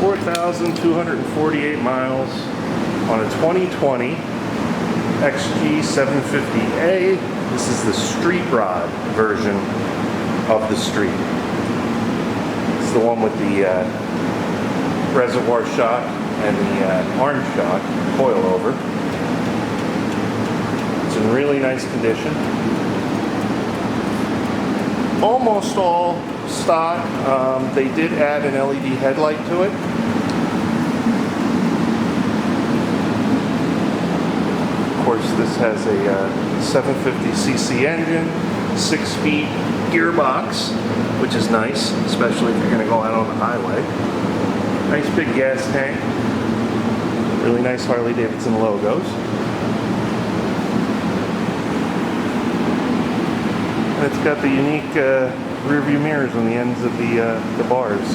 4,248 miles on a 2020 XG750A. This is the street rod version of the street. It's the one with the reservoir shock and the arm shock coilover. It's in really nice condition. Almost all stock. They did add an LED headlight to it. Of course, this has a 750cc engine, 6-speed gearbox, which is nice, especially if you're going to go out on the highway. Nice big gas tank. Really nice Harley-Davidson logos. And it's got the unique rear view mirrors on the ends of the bars.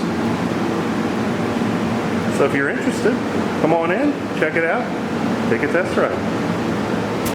So if you're interested, come on in, check it out, take a test drive.